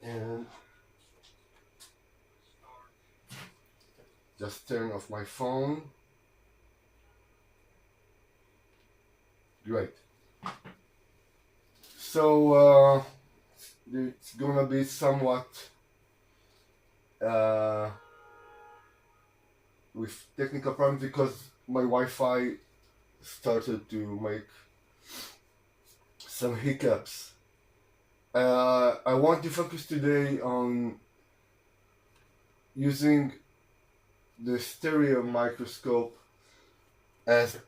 And just turn off my phone. Great. So it's gonna be somewhat uh, with technical problems because my Wi-Fi started to make some hiccups. I want to focus today on using the stereo microscope as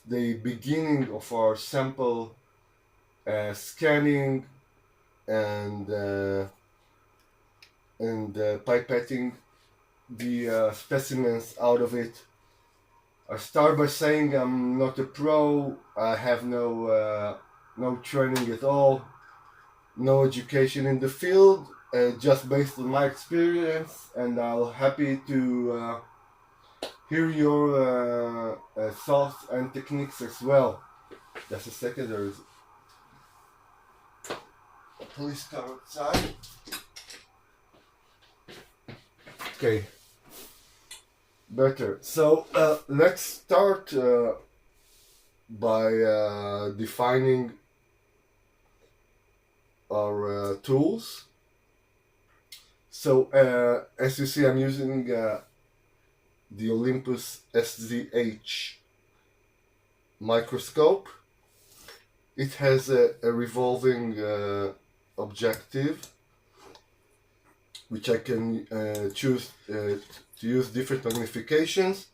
the beginning of our sample scanning and pipetting the specimens out of it. I start by saying I'm not a pro. I have no training at all, no education in the field, just based on my experience, and I'm happy to hear your thoughts and techniques as well. Just a second, there is a police car outside. Okay, better. So let's start by defining our tools. So as you see, I'm using the Olympus SZH microscope. It has a revolving objective, which I can choose to use different magnifications.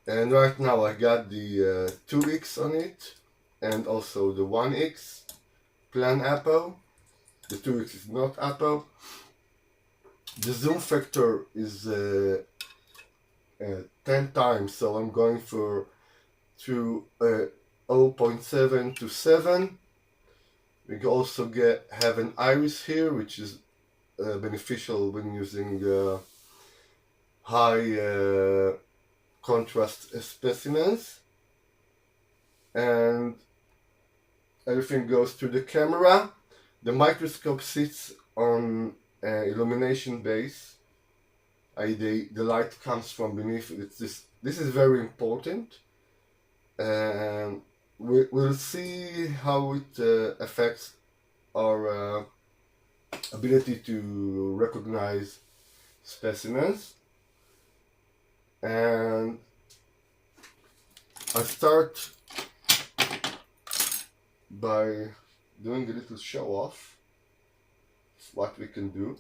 And right now I got the 2x on it, and also the 1x plan apo. The 2x is not apo. The zoom factor is 10 times, so I'm going for 0.7 to 7. We can also have an iris here, which is beneficial when using high contrast specimens. And everything goes to the camera. The microscope sits on illumination base. The light comes from beneath. This is very important. We'll see how it affects our ability to recognize specimens. And I start by doing a little show off of what we can do.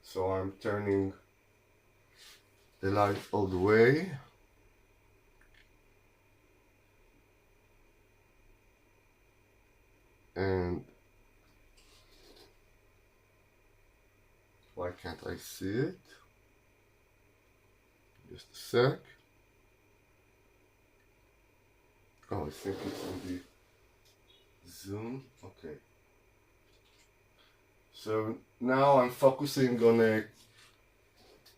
So I'm turning the light all the way. And why can't I see it? Just a sec. Oh, I think it's on the zoom. Okay. So now I'm focusing on a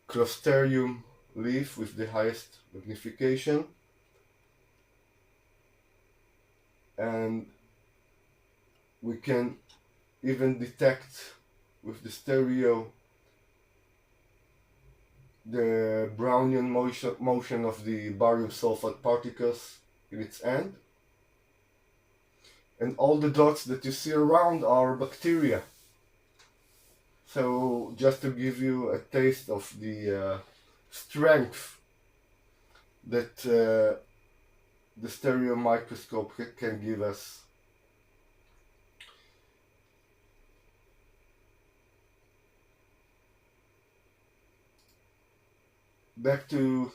Clostridium leaf with the highest magnification. And we can even detect with the stereo the Brownian motion of the barium sulfate particles in its end. And all the dots that you see around are bacteria. So just to give you a taste of the strength that the stereo microscope can give us. Back to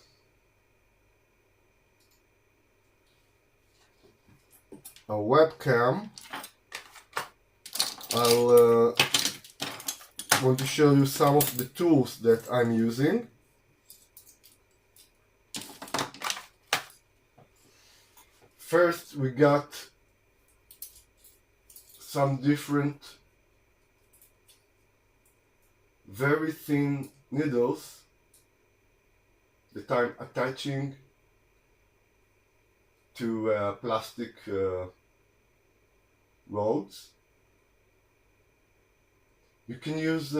a webcam. I'll want to show you some of the tools that I'm using. First, we got some different very thin needles that I'm attaching to plastic rods. You can use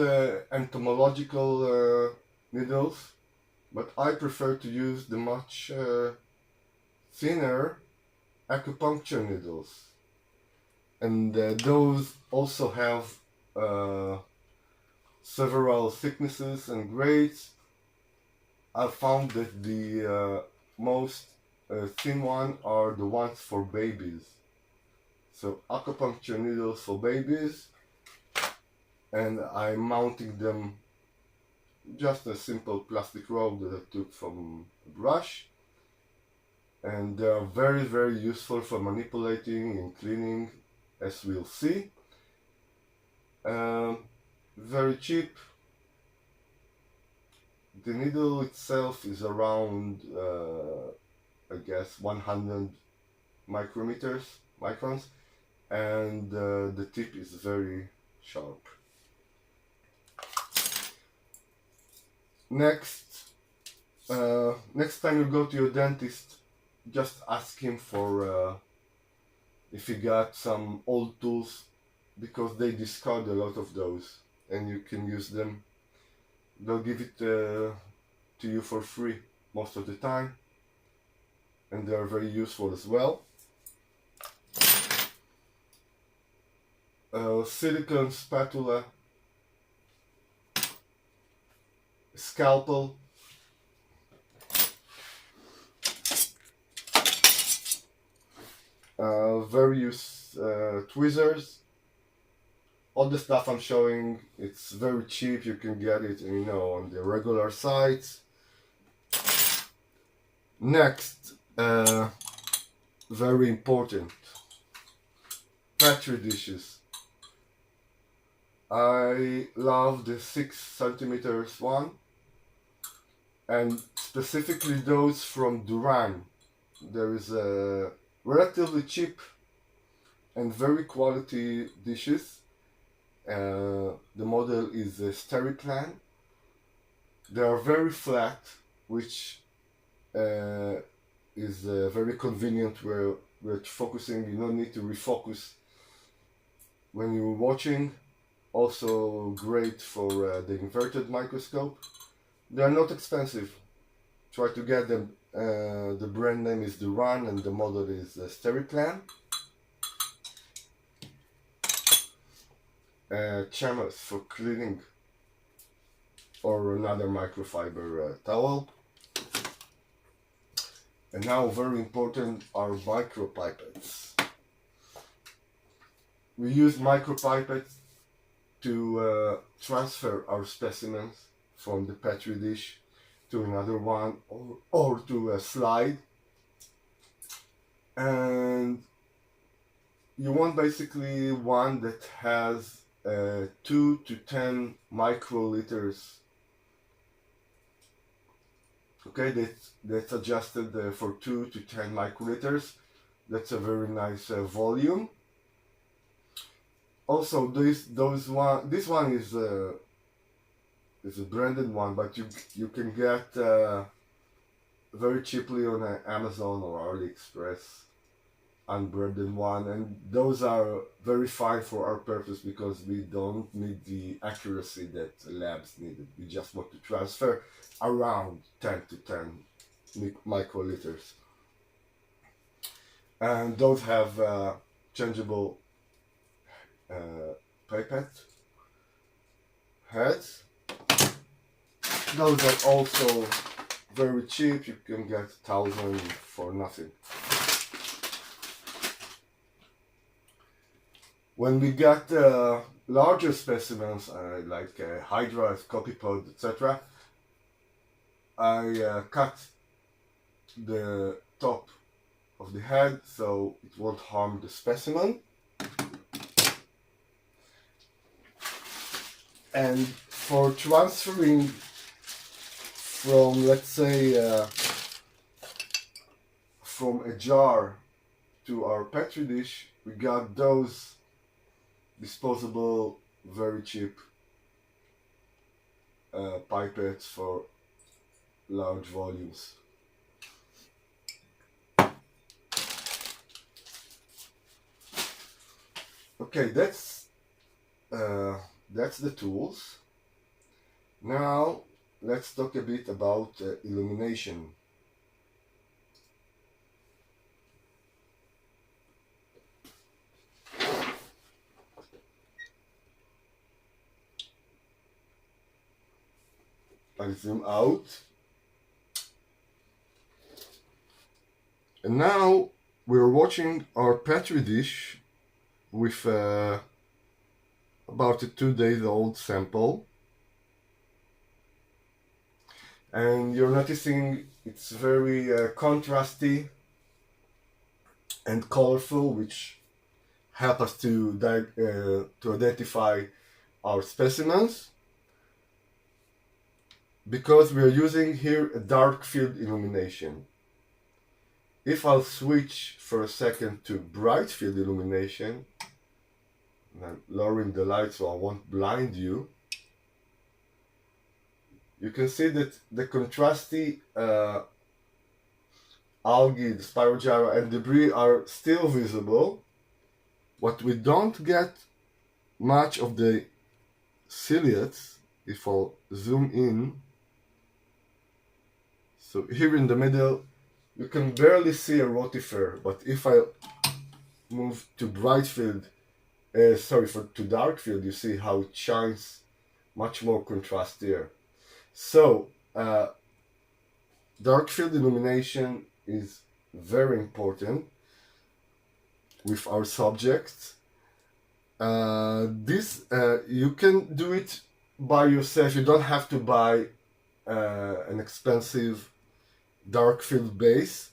entomological needles, but I prefer to use the much thinner acupuncture needles, and those also have several thicknesses and grades. I found that the most thin one are the ones for babies. So acupuncture needles for babies, and I'm mounting them just a simple plastic rope that I took from a brush, and they are very, very useful for manipulating and cleaning, as we'll see. Very cheap. The needle itself is around I guess 100 microns, and the tip is very sharp. Next time you go to your dentist, just ask him for if he got some old tools, because they discard a lot of those and you can use them. They'll give it to you for free most of the time, and they are very useful as well. Silicone spatula, scalpel, various tweezers. All the stuff I'm showing, it's very cheap. You can get it, on the regular sites. Next, very important, petri dishes. I love the 6 centimeters one, and specifically those from Duran. There is a relatively cheap and very quality dishes. The model is a Steriplan. They are very flat, which is very convenient where we're focusing. You don't need to refocus when you're watching. Also great for the inverted microscope. They are not expensive. Try to get them. The brand name is Duran and the model is Steriplan. Chamois for cleaning, or another microfiber towel. And now, very important, are micropipettes. We use micropipettes to transfer our specimens from the petri dish to another one, or to a slide. And you want basically one that has 2 to 10 microliters. Okay, that's adjusted for 2 to 10 microliters. That's a very nice volume. Also, this one is a branded one, but you can get very cheaply on Amazon or AliExpress, unbranded one, and those are very fine for our purpose because we don't need the accuracy that labs needed. We just want to transfer around 10 to 10 microliters. And those have changeable pipette heads. Those are also very cheap. You can get 1,000 for nothing. When we get larger specimens, like hydras, copypods, etc., I cut the top of the head so it won't harm the specimen. And for transferring from, let's say, from a jar to our petri dish, we got those disposable, very cheap pipettes for large volumes. Okay, that's that's the tools. Now let's talk a bit about illumination. I zoom out. And now we're watching our petri dish with about a 2 days old sample. And you're noticing it's very contrasty and colorful, which help us to identify our specimens, because we are using here a dark field illumination. If I'll switch for a second to bright field illumination, and I'm lowering the light so I won't blind you, you can see that the contrasty algae, the Spirogyra and debris are still visible, but we don't get much of the ciliates. If I'll zoom in, so here in the middle you can barely see a rotifer, but if I move to bright field, to dark field, you see how it shines much more contrastier. So dark field illumination is very important with our subjects. You can do it by yourself. You don't have to buy an expensive dark field base.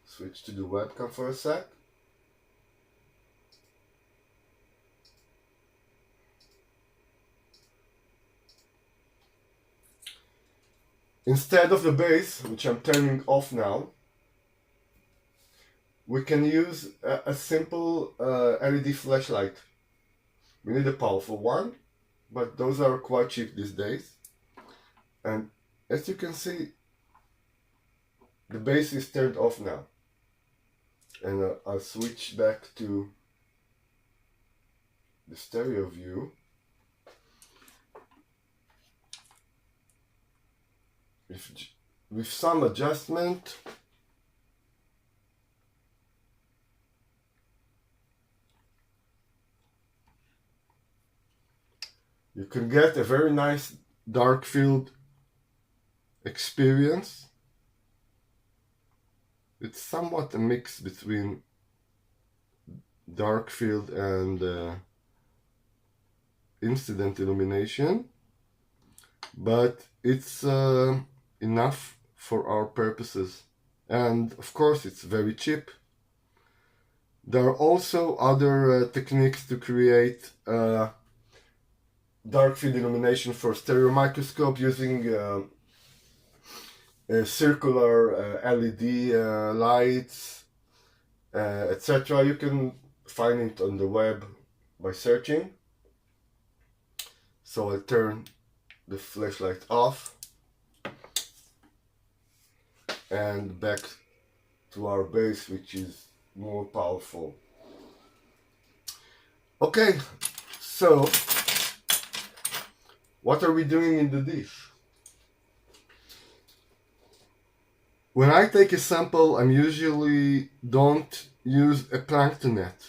Switch to the webcam for a sec. Instead of the base, which I'm turning off now, we can use a simple LED flashlight. We need a powerful one, but those are quite cheap these days. And as you can see, the base is turned off now. And I'll switch back to the stereo view. With some adjustment, you can get a very nice dark field experience. It's somewhat a mix between dark field and incident illumination, but it's enough for our purposes, and of course it's very cheap. There are also other techniques to create dark field illumination for stereo microscope using circular LED lights, etc. You can find it on the web by searching. So I'll turn the flashlight off and back to our base, which is more powerful. Okay, so what are we doing in the dish? When I take a sample, I usually don't use a plankton net.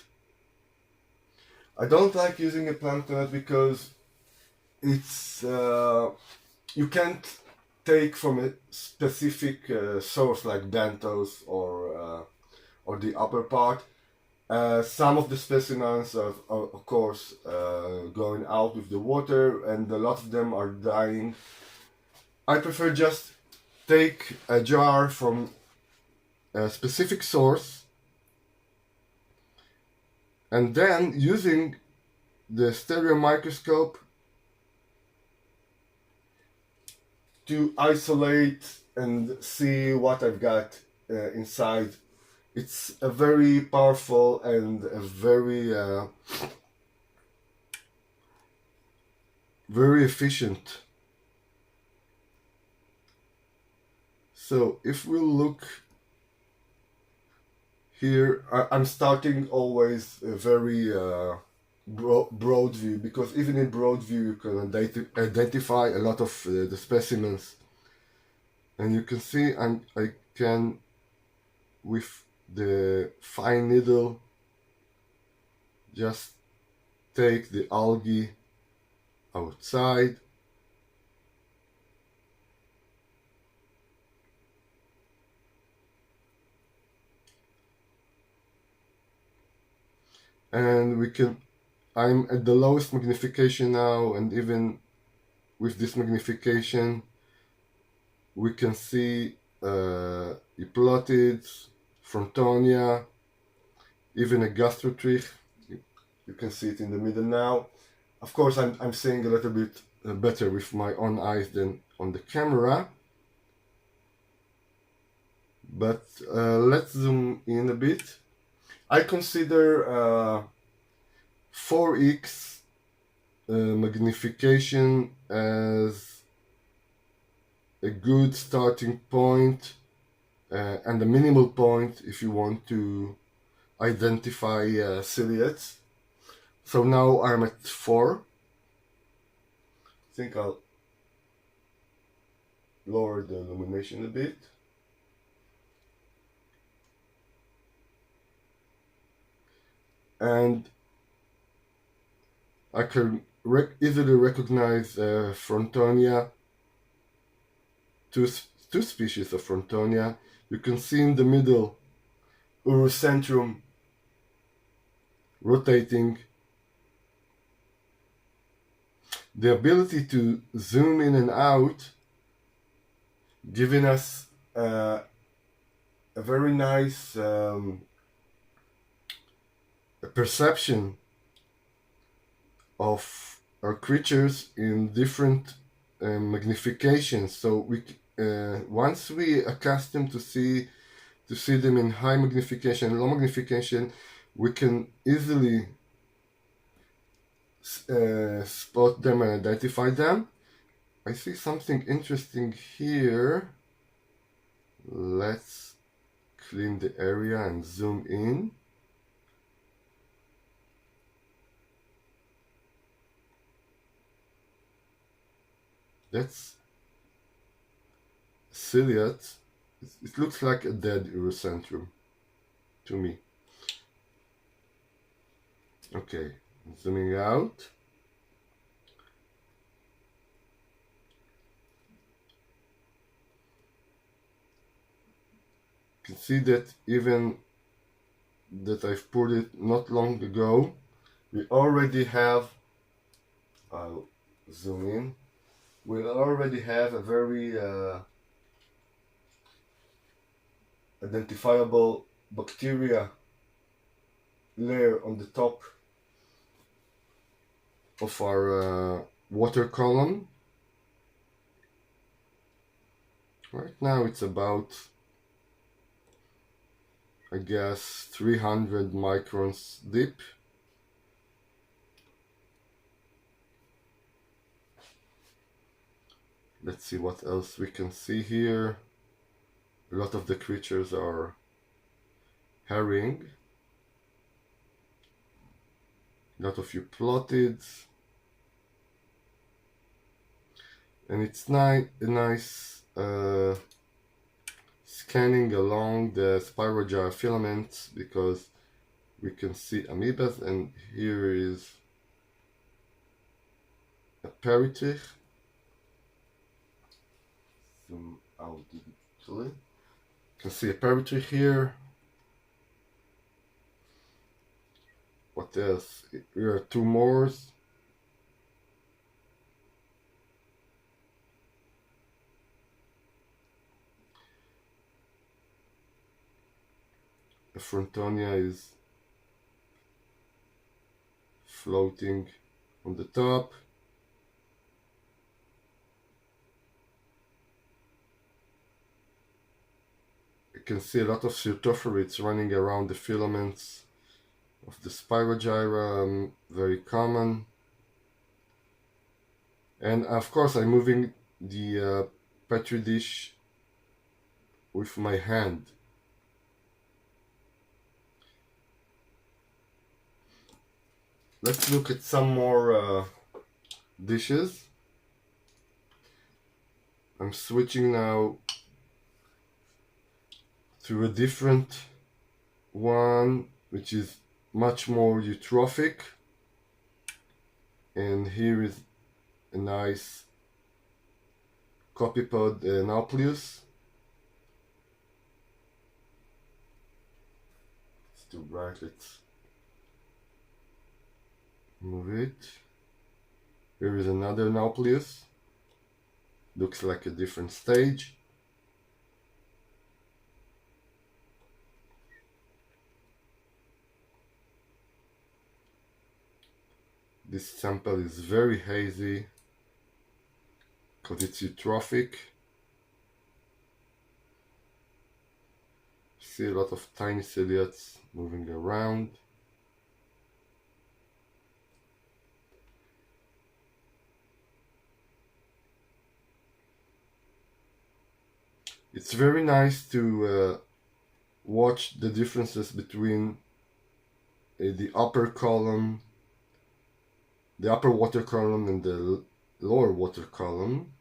I don't like using a plankton net because it's you can't take from a specific source like benthos or the upper part. Some of the specimens are of course going out with the water, and a lot of them are dying. I prefer just take a jar from a specific source and then using the stereo microscope to isolate and see what I've got inside. It's a very powerful and a very very efficient. So if we look here, I'm starting always very broad view, because even in broad view you can identify a lot of the specimens, and you can see I can, with the fine needle, just take the algae outside, and I'm at the lowest magnification now, and even with this magnification we can see Eplotids, Frontonia, even a gastrotrich. You can see it in the middle now. Of course, I'm seeing a little bit better with my own eyes than on the camera. But let's zoom in a bit. I consider 4x magnification as a good starting point and a minimal point if you want to identify silhouettes. So now I'm at 4. I think I'll lower the illumination a bit. And I can easily recognize Frontonia, two species of Frontonia. You can see in the middle Urucentrum rotating. The ability to zoom in and out, giving us a very nice perception of our creatures in different magnifications. So we once we accustom to see them in high magnification, low magnification, we can easily spot them and identify them. I see something interesting here. Let's clean the area and zoom in. That's silhouette. It looks like a dead Urucentrum to me. Okay, zooming out. You can see that even that I've poured it not long ago, we already have, I'll zoom in, we already have a very identifiable bacteria layer on the top of our water column. Right now it's about, I guess, 300 microns deep. Let's see what else we can see here. A lot of the creatures are herring. A lot of Euplotids. And it's nice scanning along the spirogyre filaments, because we can see amoebas, and here is a peritrich. Zoom out digitally. You can see a peritrich here. What else? Here are 2 more. The Frontonia is floating on the top. You can see a lot of Certophorids running around the filaments of the spirogyra, very common. And of course I'm moving the petri dish with my hand. let's look at some more dishes. I'm switching now to a different one, which is much more eutrophic, and here is a nice copypod nauplius. It's too bright, let's move it. Here is another nauplius, looks like a different stage. This sample is very hazy because it's eutrophic. See a lot of tiny ciliates moving around. It's very nice to watch the differences between the upper column, the upper water column and the lower water column.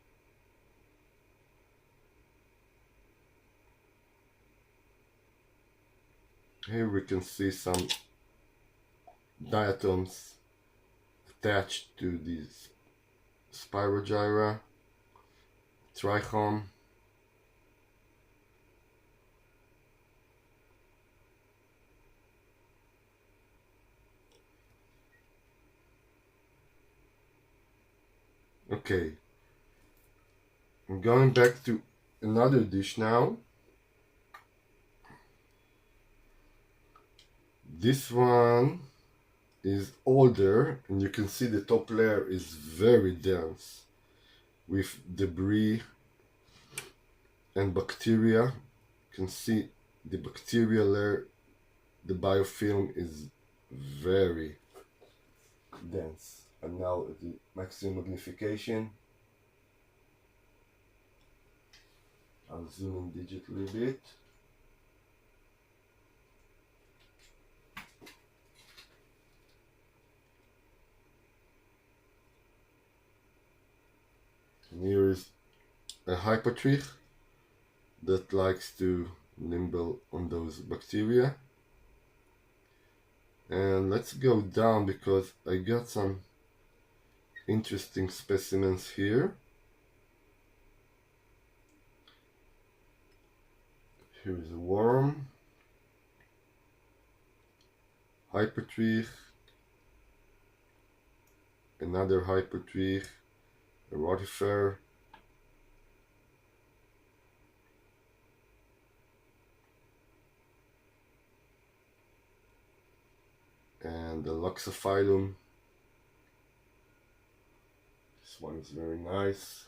Here we can see some diatoms attached to these spirogyra, trichome. Okay, I'm going back to another dish now. This one is older, and you can see the top layer is very dense with debris and bacteria. You can see the bacteria layer, the biofilm is very dense. And now at the maximum magnification, I'll zoom in digitally a bit. And here is a hypotrich that likes to nibble on those bacteria. And let's go down because I got some interesting specimens here. Here is a worm, hypotrich, another hypotrich, a rotifer, and the Loxophyllum. This one is very nice.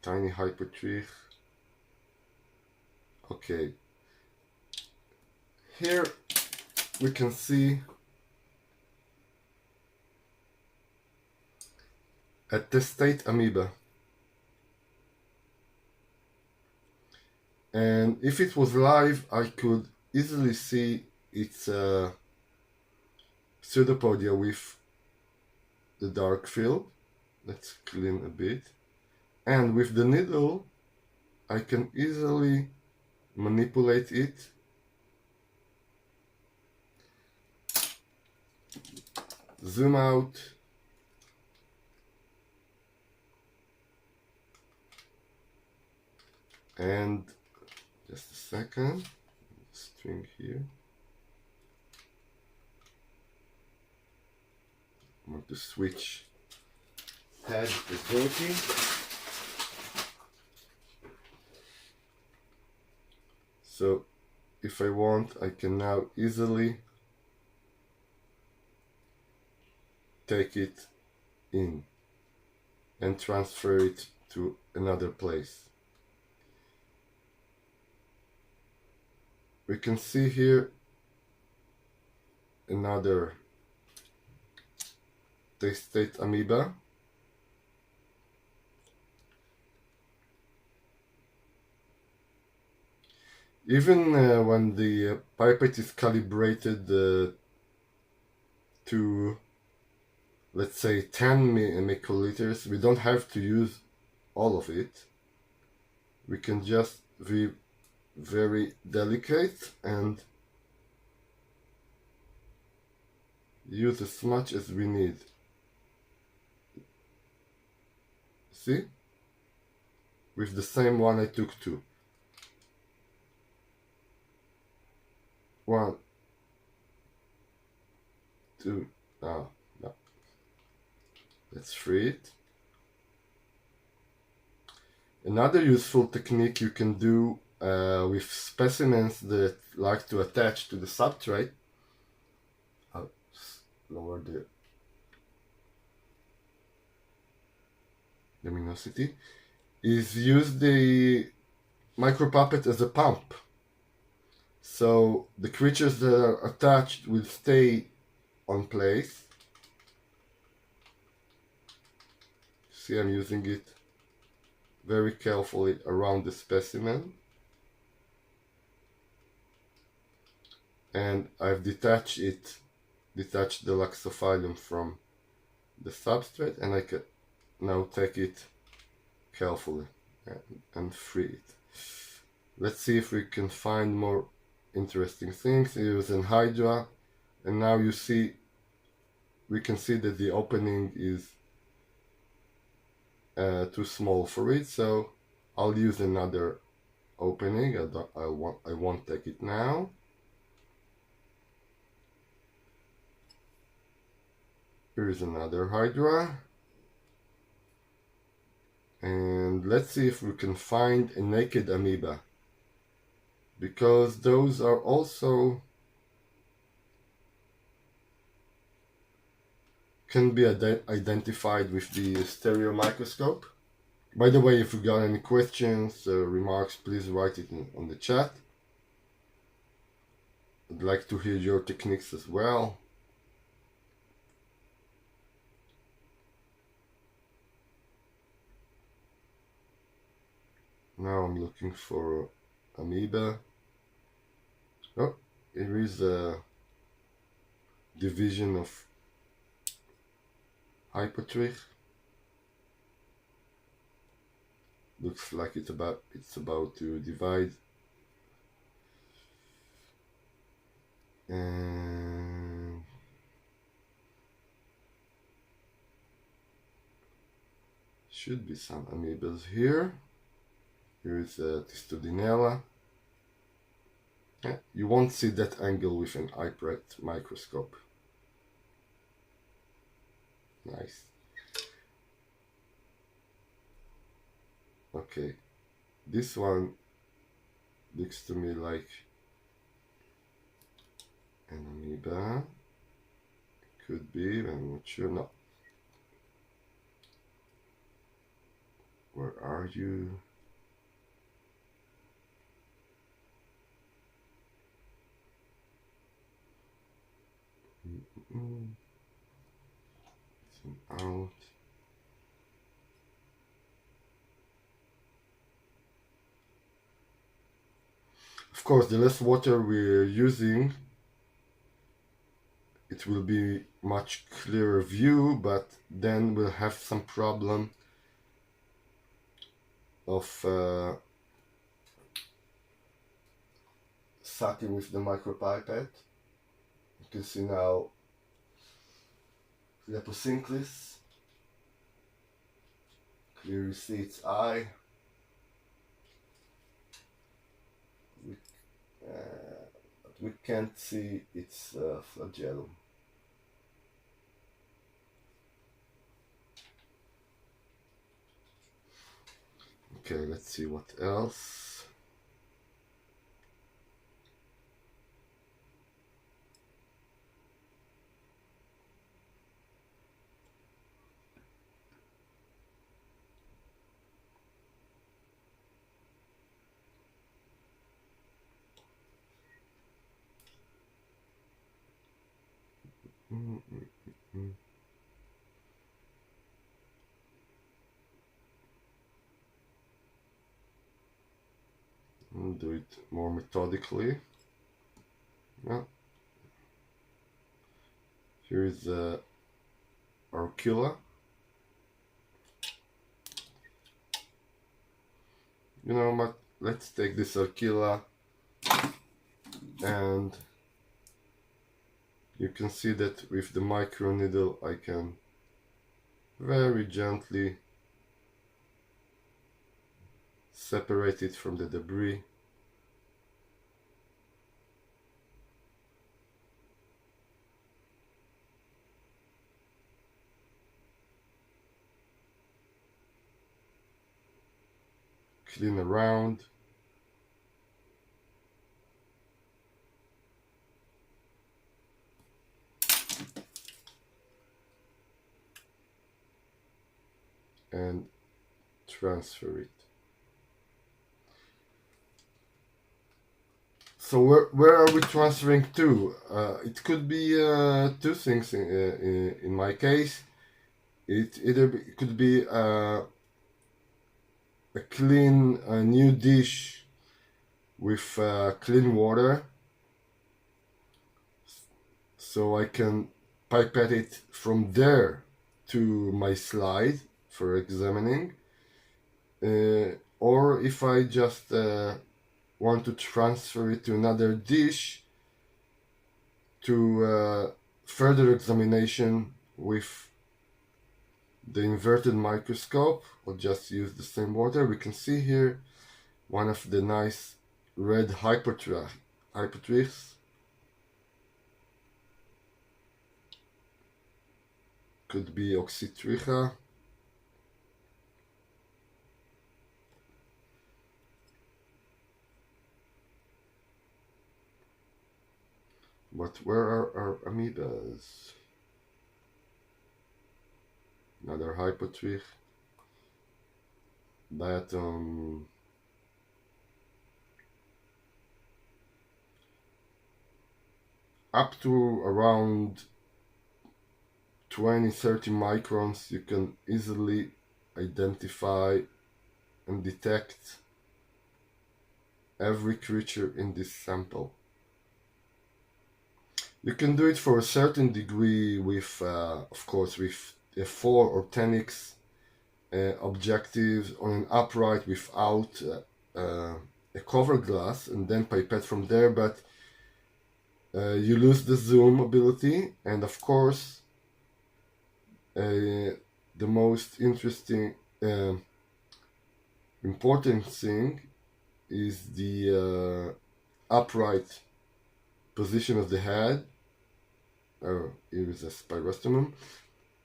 Tiny hypotrich. Okay. Here we can see a testate amoeba. And if it was live, I could easily see its pseudopodia with the dark field. Let's clean a bit. And with the needle, I can easily manipulate it. Zoom out. And just a second, string here. I want to switch head to dirty. So if I want, I can now easily take it in and transfer it to another place. We can see here another testate amoeba. Even when the pipette is calibrated to, let's say, 10 microliters, we don't have to use all of it. We can just be very delicate and use as much as we need. See? With the same one I took two. One, two, no. Let's free it. Another useful technique you can do with specimens that like to attach to the substrate, I'll lower the luminosity, is use the micropuppet as a pump. So the creatures that are attached will stay on place. See, I'm using it very carefully around the specimen. And I've detached the laxophyllum from the substrate, and I can now take it carefully and free it. Let's see if we can find more interesting things. Here's an hydra, and now we can see that the opening is too small for it, so I'll use another opening. I won't take it now. Here's another hydra, and let's see if we can find a naked amoeba, because those are also can be identified with the stereo microscope. By the way, if you got any questions, remarks, please write it on the chat. I'd like to hear your techniques as well. Now I'm looking for amoeba. Oh, here is a division of hypotrich. Looks like it's about to divide. And should be some amoebas here. Here is a Testudinella. You won't see that angle with an upright microscope. Nice. Okay, this one looks to me like an amoeba. Could be, I'm not sure. No. Where are you? Zoom out. Of course, the less water we're using, it will be much clearer view, but then we'll have some problem of sucking with the micropipette. You can see now Leposinclis. Clearly see its eye. But we can't see its flagellum. Okay, let's see what else. I'll do it more methodically. Yeah. Here is Arcula. You know what? Let's take this Arcula, and you can see that with the micro needle I can very gently separate it from the debris. Clean around. And transfer it. So where are we transferring to? It could be two things in my case. It could be a clean new dish with clean water, so I can pipette it from there to my slide for examining, or if I just want to transfer it to another dish to further examination with the inverted microscope, I'll just use the same water. We can see here one of the nice red hypotrichs. Could be oxytricha. But where are our amoebas? Another hypotrich. Diatom. Up to around 20-30 microns, you can easily identify and detect every creature in this sample. You can do it for a certain degree with, of course, with a 4 or 10x objectives on an upright without a cover glass, and then pipette from there, but you lose the zoom ability, and of course the most interesting important thing is the upright position of the head. Here is a spirostomum,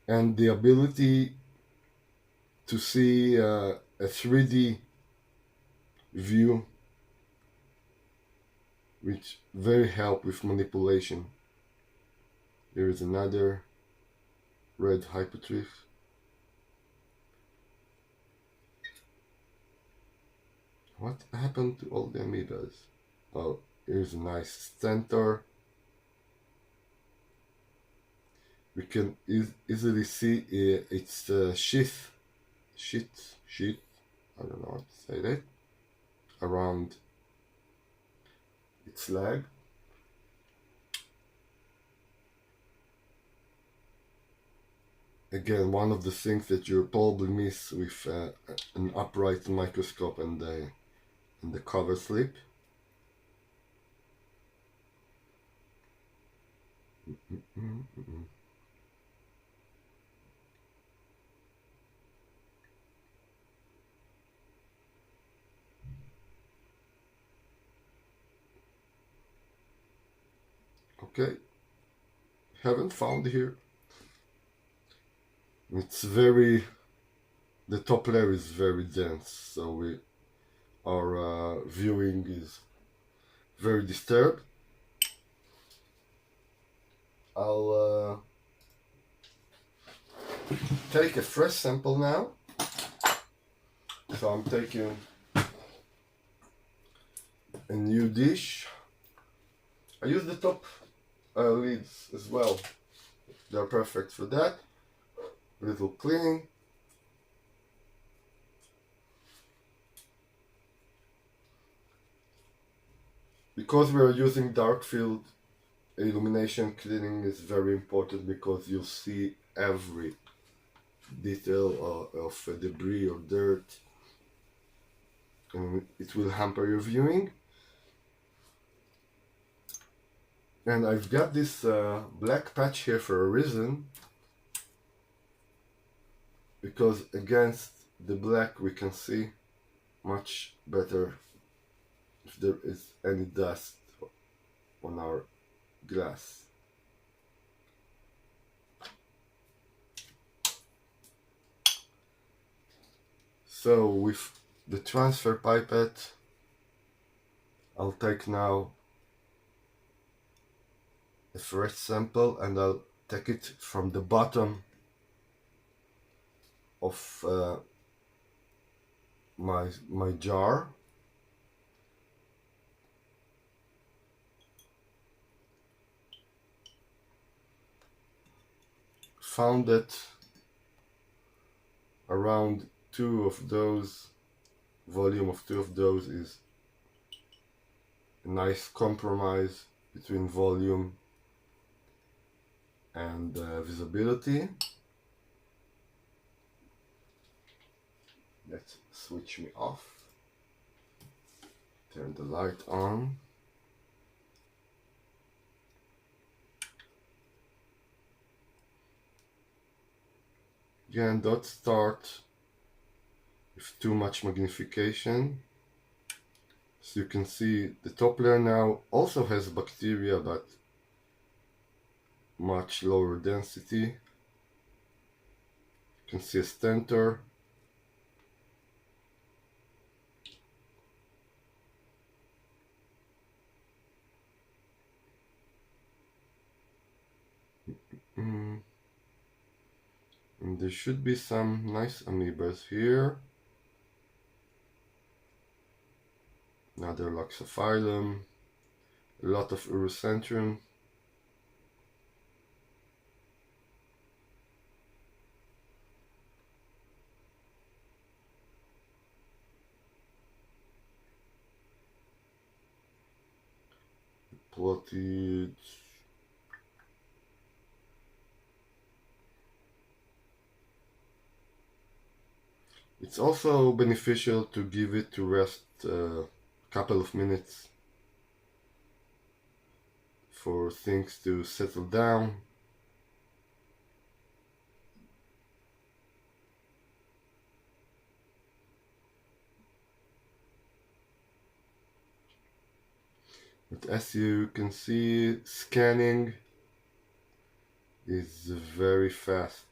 and the ability to see a 3D view, which very help with manipulation. Here is another red hypotrich. What happened to all the amoebas? Oh, here's a nice stentor. We can easily see its sheath, I don't know how to say that, around its leg. Again, one of the things that you probably miss with an upright microscope and the cover slip. Okay, haven't found here. It's very, the top layer is very dense, so our viewing is very disturbed. I'll take a fresh sample now. So I'm taking a new dish. I use the top lids as well. They're perfect for that. A little cleaning. Because we are using dark field, illumination cleaning is very important because you'll see every detail of debris or dirt, and it will hamper your viewing. And I've got this black patch here for a reason, because against the black we can see much better if there is any dust on our glass. So with the transfer pipette, I'll take now a fresh sample and I'll take it from the bottom of my jar. Found that around volume of two of those is a nice compromise between volume and visibility. Let's switch me off. Turn the light on. Again, don't start with too much magnification. So you can see the top layer now also has bacteria, but much lower density. You can see a stentor. And there should be some nice amoebas here. Another Loxophyllum, a lot of Urucentrum. Plotted. It's also beneficial to give it to rest a couple of minutes for things to settle down. But as you can see, scanning is very fast,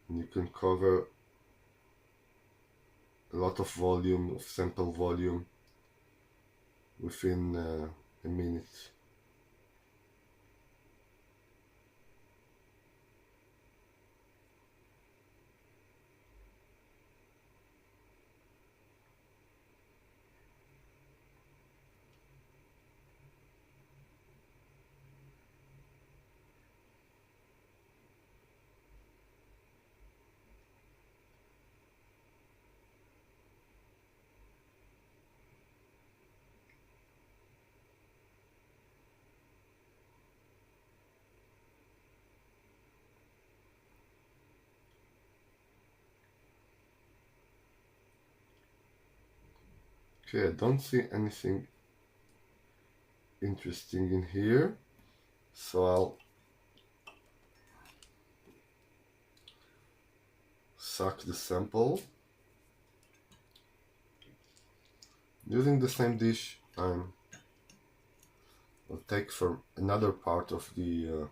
and you can cover a lot of volume, of sample volume, within a minute. Okay, I don't see anything interesting in here, so I'll suck the sample. Using the same dish, I'll take from another part of the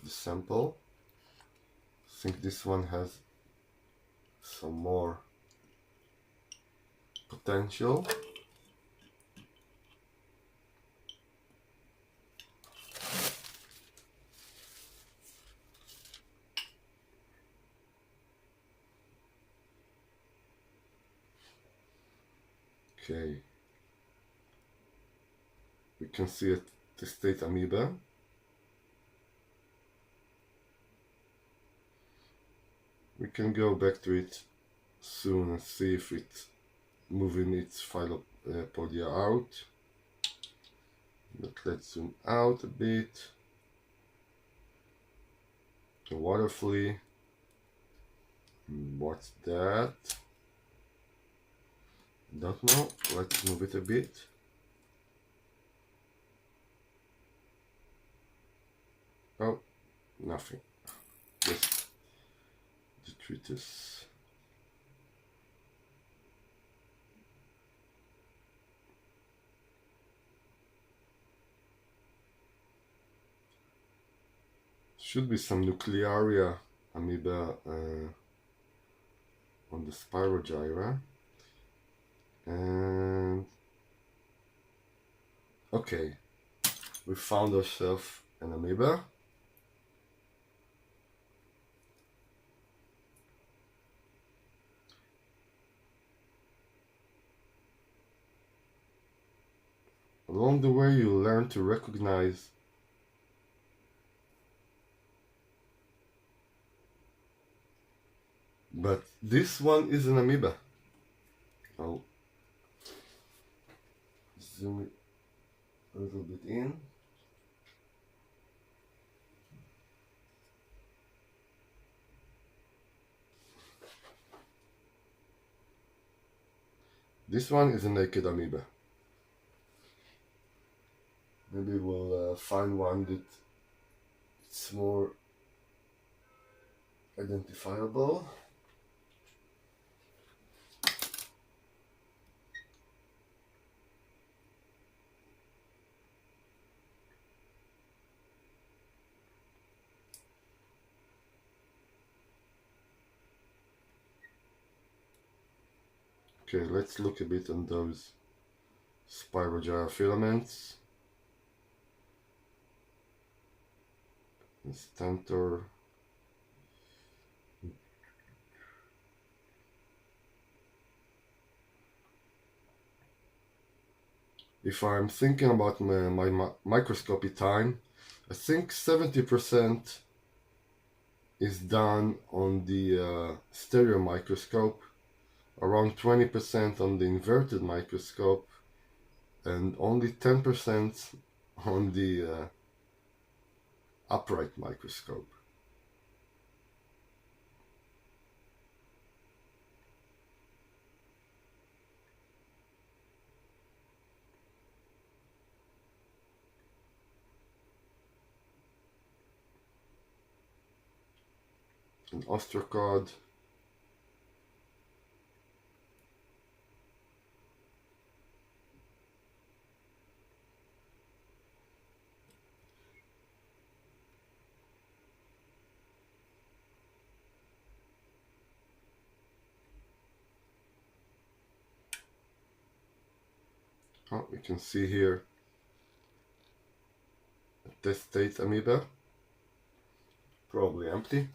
sample. I think this one has some more potential. Okay, we can see a testate amoeba. We can go back to it soon and see if it's moving its podia out. But let's zoom out a bit. The water flea. What's that? Don't know. Let's move it a bit. Oh, nothing. Just detritus. Should be some nuclearia amoeba on the Spirogyra. And okay, we found ourselves an amoeba. Along the way, you learn to recognize but this one is an amoeba. I'll zoom it a little bit in. This one is a naked amoeba. Maybe we'll find one that's more identifiable. Okay, let's look a bit on those Spirogyra filaments. Stentor. If I'm thinking about my microscopy time, I think 70% is done on the stereo microscope, around 20% on the inverted microscope, and only 10% on the upright microscope. An ostracod. Oh, we can see here a testate amoeba, probably empty.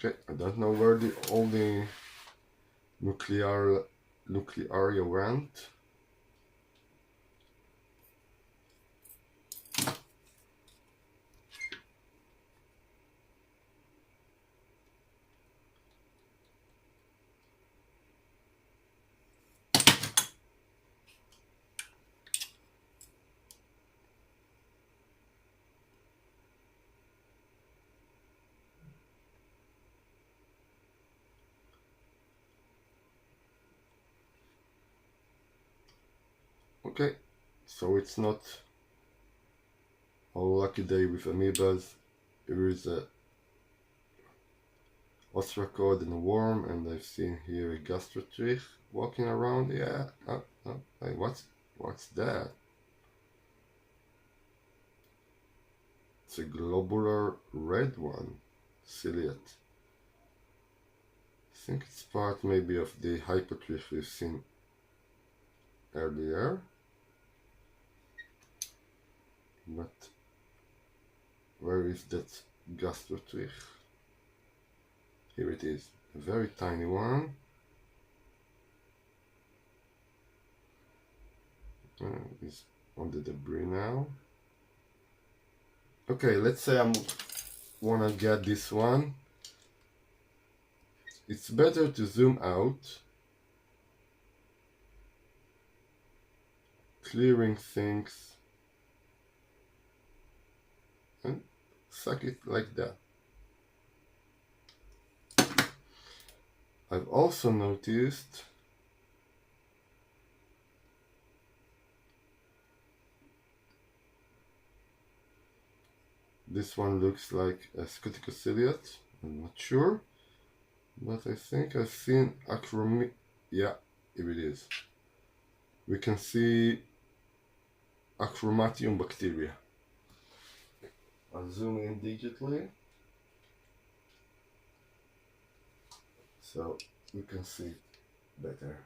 Okay, I don't know where all the nuclearia went. Okay, so it's not a lucky day with amoebas. There is a ostracod and a worm, and I've seen here a gastrotrich walking around. Yeah, hey, what's that? It's a globular red one, ciliate. I think it's part maybe of the hypotrich we've seen earlier. But where is that gastrotrich? Here it is, a very tiny one. It's on the debris now. Okay, let's say I wanna get this one. It's better to zoom out, clearing things, and suck it like that. I've also noticed this one looks like a scuticociliate. I'm not sure, but I think I've seen yeah, here it is. We can see Acromatium bacteria. I'll zoom in digitally so you can see better.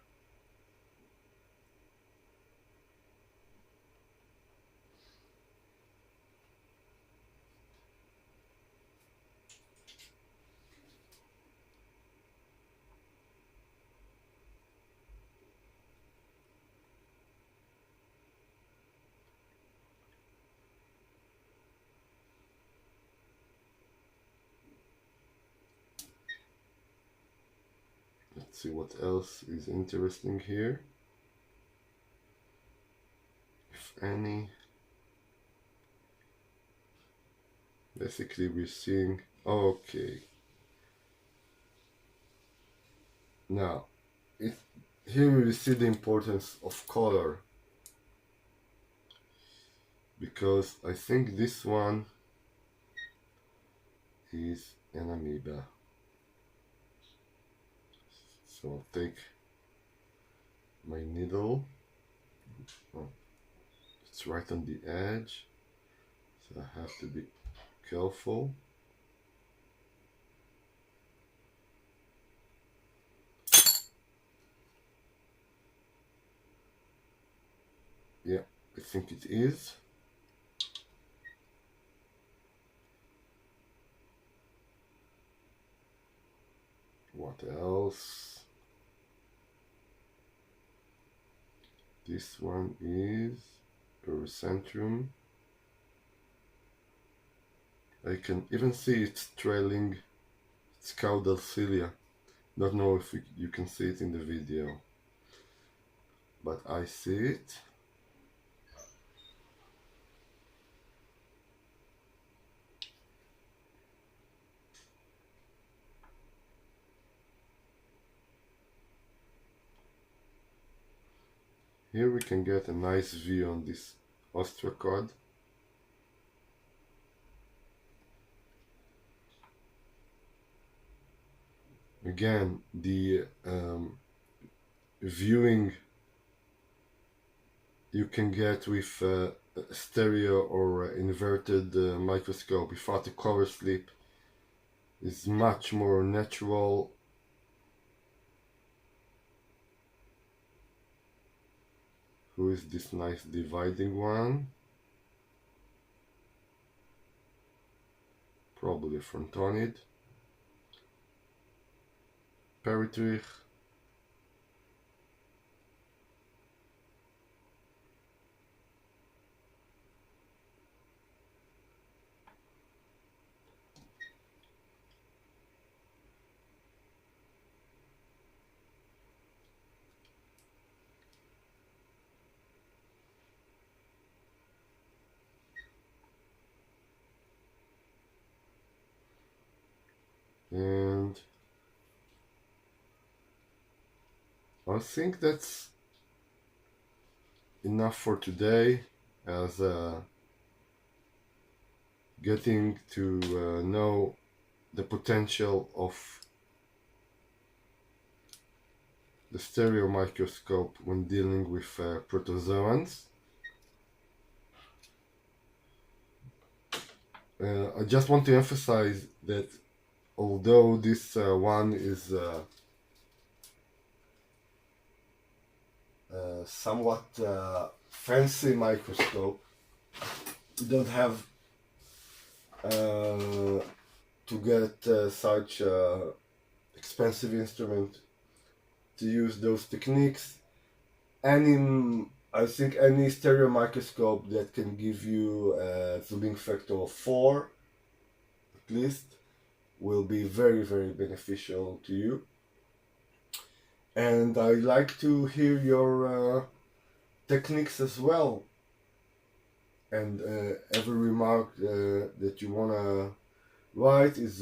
Let's see what else is interesting here, if any. Basically we're seeing, okay, now here we see the importance of color, because I think this one is an amoeba. So I'll take my needle. Oh, it's right on the edge, so I have to be careful. Yeah, I think it is. What else? This one is Eurocentrum. I can even see it trailing its caudal cilia. Don't know if you can see it in the video, but I see it. Here we can get a nice view on this ostracod. Again, the viewing you can get with stereo or inverted microscope without a cover slip is much more natural. Who is this nice dividing one? Probably frontonid. Peritrich. And I think that's enough for today, as getting to know the potential of the stereo microscope when dealing with protozoans. I just want to emphasize that although this one is somewhat fancy microscope, you don't have to get such expensive instrument to use those techniques. I think any stereo microscope that can give you a zooming factor of 4 at least will be very, very beneficial to you. And I like to hear your techniques as well, and every remark that you wanna write is